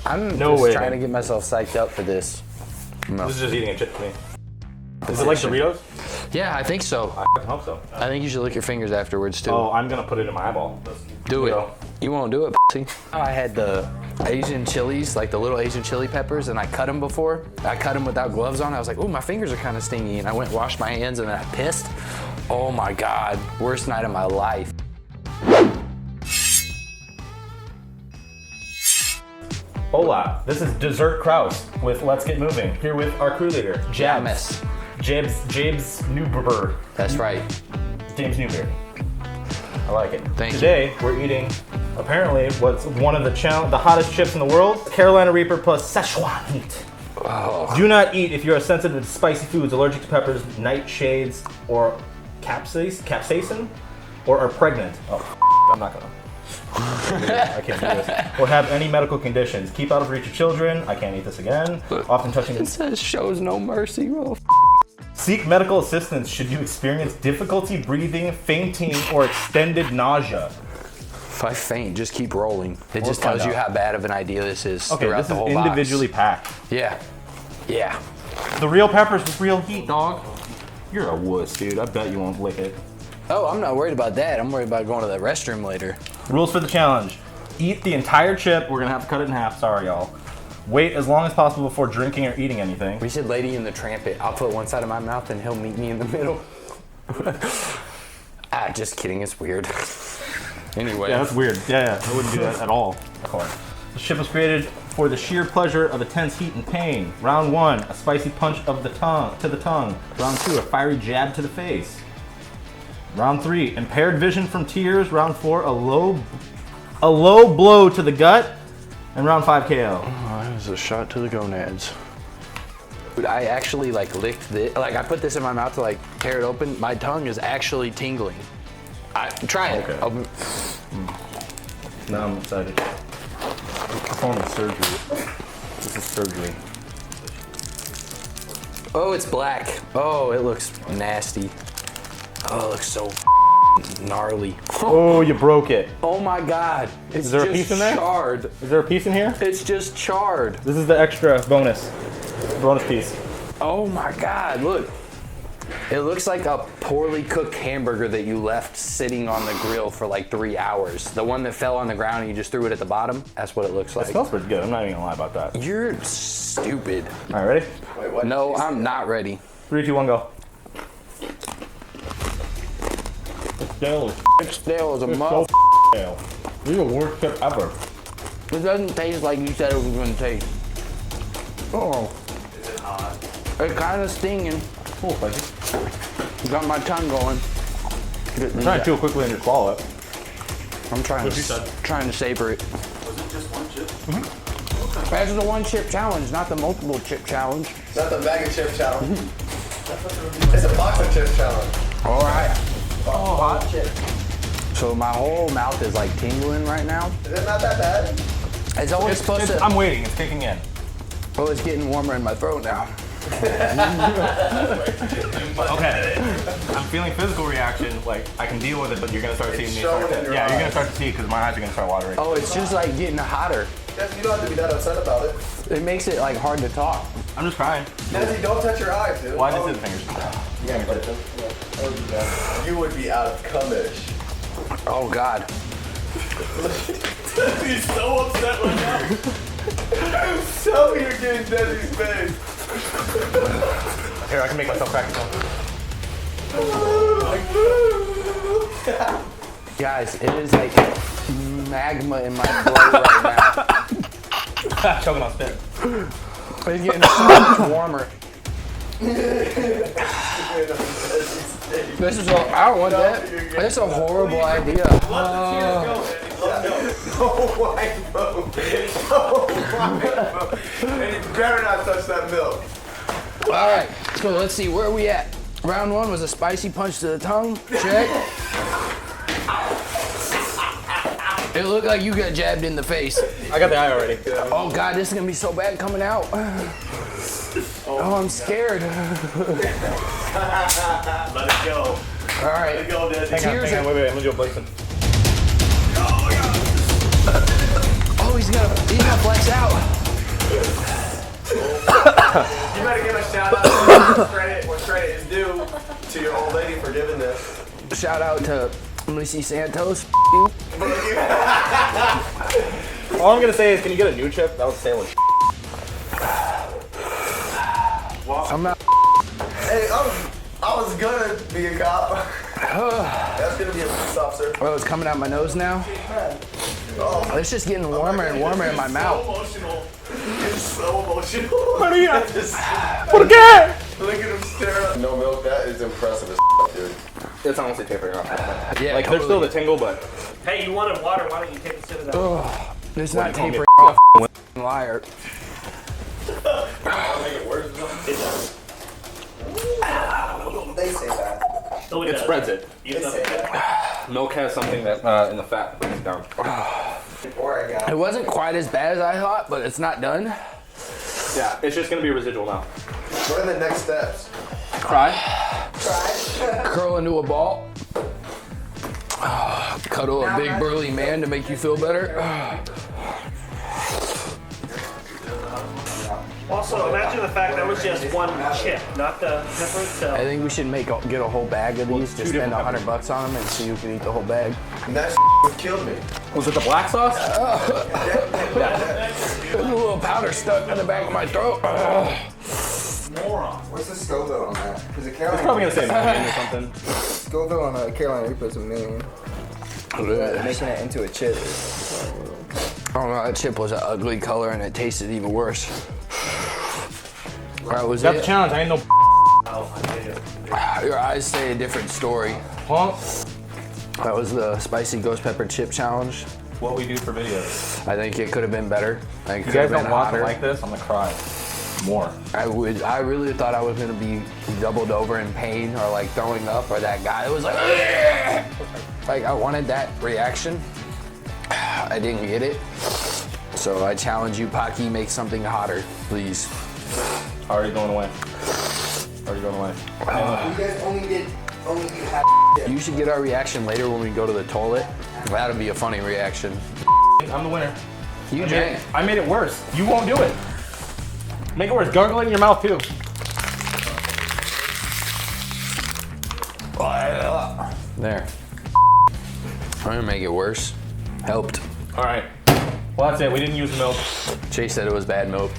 I'm No just way, trying man. to get myself psyched up for this. No. This is just eating a chip to me. Is it like Doritos? Yeah, I think so. I fucking hope so. I think you should lick your fingers afterwards too. Oh, I'm gonna put it in my eyeball. Do it. Go. You won't do it, pussy. I had the Asian chilies, like the little Asian chili peppers, and I cut them before. I cut them without gloves on. I was like, oh, my fingers are kind of stingy. And I went and washed my hands and then I pissed. Oh my God, worst night of my life. Hola, this is Dessert Kraus with Let's Get Moving. Here with our crew leader, James. James Newberg. That's right. James Newberg. I like it. Thank you. Today we're eating apparently what's one of the hottest chips in the world, Carolina Reaper plus Szechuan heat. Oh. Do not eat if you are sensitive to spicy foods, allergic to peppers, nightshades, or capsaicin, or are pregnant. Oh, I'm not gonna. I can't do this. Or have any medical conditions. Keep out of reach of children. I can't eat this again. Often touching. It says shows no mercy. Oh, Seek medical assistance should you experience difficulty breathing, fainting, or extended nausea. if I faint, just keep rolling. It just find tells you out. how bad of an idea this is Okay, throughout this the is whole box. individually packed. Yeah. Yeah. The real peppers with real heat, dog. You're a wuss, dude. I bet you won't lick it. Oh, I'm not worried about that. I'm worried about going to the restroom later. Rules for the challenge. Eat the entire chip. We're gonna have to cut it in half. Sorry, y'all. Wait as long as possible before drinking or eating anything. We should Lady in the Tramp it. I'll put one side of my mouth and he'll meet me in the middle. Just kidding. It's weird. Anyway. Yeah, that's weird. Yeah, I wouldn't do that at all. The chip was created for the sheer pleasure of intense heat and pain. Round 1, a spicy punch of the tongue to the tongue. Round 2, a fiery jab to the face. Round 3, impaired vision from tears. Round 4, a low blow to the gut. And round 5, KO. Oh, that was a shot to the gonads. Dude, I actually licked this. I put this in my mouth to tear it open. My tongue is actually tingling. Try it. Okay. Now I'm excited. Performing surgery. This is surgery. Oh, it's black. Oh, it looks nasty. Oh, it looks so gnarly. Oh, you broke it. Oh my God. It's Is there a just piece in there? charred. Is there a piece in here? It's just charred. This is the extra bonus piece. Oh my God, look. It looks like a poorly cooked hamburger that you left sitting on the grill for 3 hours. The one that fell on the ground and you just threw it at the bottom. That's what it looks It like. smells pretty good. I'm not even gonna lie about that. You're stupid. All right, ready? Wait, what? No, I'm not ready. 3, 2, 1, go. Stale. It's stale as a So muff. stale. This is the worst chip ever. It doesn't taste like you said it was going to taste. Oh, Is it hot? it's kind of stinging. Cool, Paqui. Got my tongue going. I'm trying to chew quickly and just swallow it. I'm trying to savor it. Was it just one chip? That's the one chip challenge, not the multiple chip challenge. It's not the bag of chip challenge. It's a box of chip challenge. All right. Oh, hot chip. So my whole mouth is tingling right now. Is it not that bad? It's always supposed to. I'm waiting. It's kicking in. Oh, it's getting warmer in my throat now. Okay. I'm feeling physical reaction. I can deal with it, but you're gonna start seeing me. showing in your You're gonna eyes. start to see because my eyes are gonna start watering. Oh, it's just getting hotter. Yes, you don't have to be that upset about it. It makes it hard to talk. I'm just crying. Desi, don't touch your eyes, dude. Well, I just did the fingers. Yeah, touch them. Yeah. You would be out of cumish. Oh God. He's so upset right now. Tell me you're getting Desi's face. Here, I can make myself crack it. Guys, it is magma in my throat right now. Choking on spit. It's getting so much warmer. This is I don't want that. It's a horrible idea. Oh my God. And you better not touch that milk. All right, so let's see, where are we at? Round 1 was a spicy punch to the tongue. Check. It looked like you got jabbed in the face. I got the eye already. Oh God, this is gonna be so bad coming out. Oh, I'm scared. Let it go. All right. Let it go, Desi. Hang on, wait, let me do a blazing. Oh, he's gonna flex out. You better give a shout out to where credit is due to your old lady for giving this. Shout out to Lucy Santos. All I'm gonna say is, can you get a new chip? That was sandwich. I'm not. Hey, I was gonna be a cop. That's gonna be a police officer. Oh, it's coming out my nose now. Oh, It's just getting warmer and warmer in my mouth. emotional. It's so emotional. Maria, Look at him stare up. No milk, that is impressive as dude. it's honestly tapering off. Yeah, Like, there's still the tingle, but Hey, you wanted water. Why don't you take a sip of that? It's not call me tapering a off. Liar. I'll make it worse. They say that. Oh, it spreads it. You know, Milk has something that in the fat breaks it down. It wasn't quite as bad as I thought, but it's not done. Yeah, it's just gonna be residual now. What are the next steps? Cry. Curl into a ball. Cuddle a big burly man to make you feel better. also, imagine the fact that was just one chip, not the pepper I itself. think we should get a whole bag of these. Just spend $100 on them and see who can eat the whole bag. And that killed me. Was it the black sauce? There's a little powder stuck in the back of my throat. What's the Scoville on that? Because the It's Carolina probably gonna say million or something. Scoville on a Carolina Reaper is a million. Making it into a chip. Oh no, that chip was an ugly color and it tasted even worse. That was Got the it. challenge. I ain't no Your eyes say a different story. punk. That was the spicy ghost pepper chip challenge. What we do for videos. I think it could have been better. I think it You could guys have don't been watch it hotter. like this, I'm gonna cry. More. I really thought I was gonna be doubled over in pain or like throwing up, or that guy was like, "Ugh!" Like I wanted that reaction. I didn't get it. So I challenge you, Paqui, make something hotter, please. Already going away. Already going away. You guys only did half. You should get our reaction later when we go to the toilet. That'll be a funny reaction. I'm the winner. You I drank. made it worse. You won't do it. Make it worse. Gargle it in your mouth too. There. I'm gonna make it worse. Helped. All right. Well, that's it. We didn't use the milk. Chase said it was bad milk.